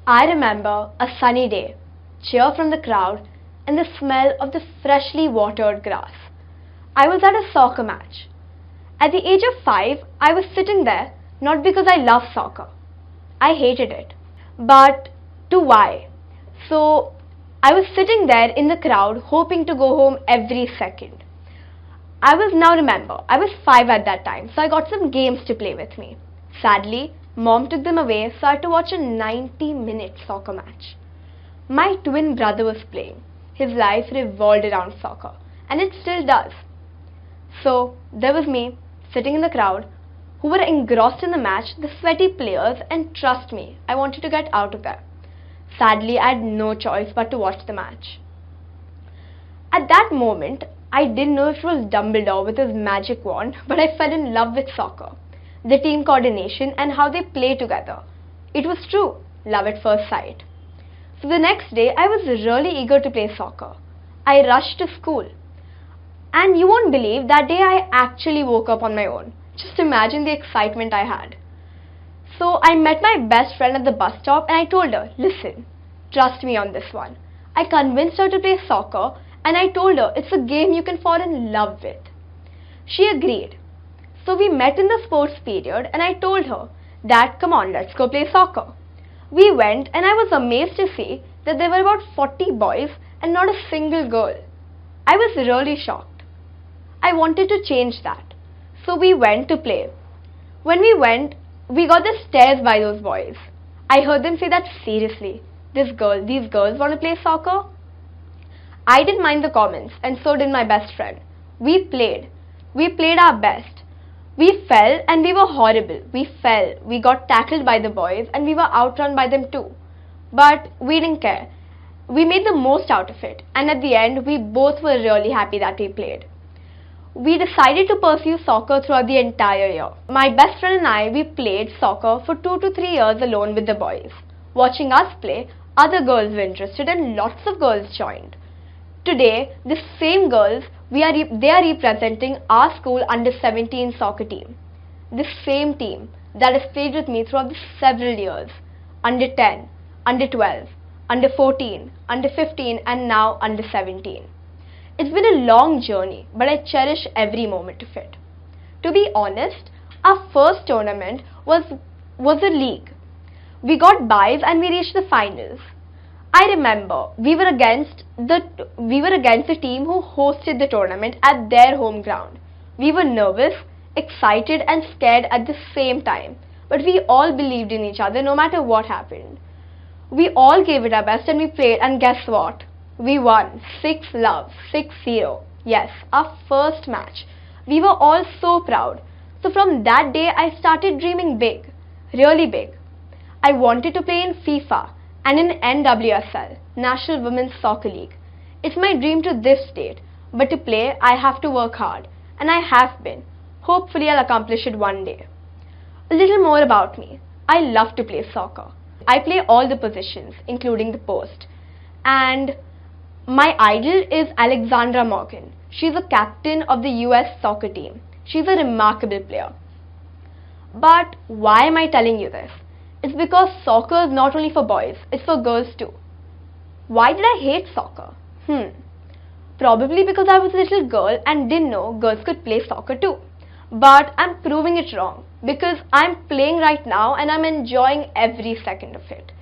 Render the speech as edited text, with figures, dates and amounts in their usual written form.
I remember a sunny day, cheer from the crowd, and the smell of the freshly watered grass. I was at a soccer match. At the age of 5, I was sitting there not because I love soccer. I hated it. But to why? So I was sitting there in the crowd hoping to go home every second. I was 5 at that time, so I got some games to play with me. Sadly, Mom took them away, so I had to watch a 90-minute soccer match. My twin brother was playing. His life revolved around soccer, and it still does. So there was me, sitting in the crowd, who were engrossed in the match, the sweaty players, and trust me, I wanted to get out of there. Sadly, I had no choice but to watch the match. At that moment, I didn't know if it was Dumbledore with his magic wand, but I fell in love with soccer, the team coordination and how they play together. It was true, love at first sight. So the next day, I was really eager to play soccer. I rushed to school. And you won't believe that day I actually woke up on my own. Just imagine the excitement I had. So I met my best friend at the bus stop and I told her, listen, trust me on this one. I convinced her to play soccer and I told her it's a game you can fall in love with. She agreed. So we met in the sports period and I told her that come on, let's go play soccer. We went and I was amazed to see that there were about 40 boys and not a single girl. I was really shocked. I wanted to change that. So we went to play. When we went, we got the stares by those boys. I heard them say that seriously, these girls want to play soccer? I didn't mind the comments and so did my best friend. We played. We played our best. We fell and we were horrible. We fell. We got tackled by the boys and we were outrun by them too. But we didn't care. We made the most out of it and at the end we both were really happy that we played. We decided to pursue soccer throughout the entire year. My best friend and I, we played soccer for 2 to 3 years alone with the boys. Watching us play, other girls were interested and lots of girls joined. Today, the same girls, they are representing our school under 17 soccer team. The same team that has played with me throughout the several years. Under 10, under 12, under 14, under 15 and now under 17. It's been a long journey, but I cherish every moment of it. To be honest, our first tournament was a league. We got byes and we reached the finals. I remember we were against the team who hosted the tournament at their home ground. We were nervous, excited and scared at the same time, but we all believed in each other no matter what happened. We all gave it our best and we played, and guess what? We won 6-0. Yes, our first match. We were all so proud. So from that day, I started dreaming big, really big. I wanted to play in FIFA and in NWSL, National Women's Soccer League. It's my dream to this date, but to play, I have to work hard, and I have been. Hopefully, I'll accomplish it one day. A little more about me. I love to play soccer. I play all the positions, including the post. And my idol is Alexandra Morgan. She's a captain of the US soccer team. She's a remarkable player. But why am I telling you this? It's because soccer is not only for boys, it's for girls too. Why did I hate soccer? Probably because I was a little girl and didn't know girls could play soccer too. But I'm proving it wrong because I'm playing right now and I'm enjoying every second of it.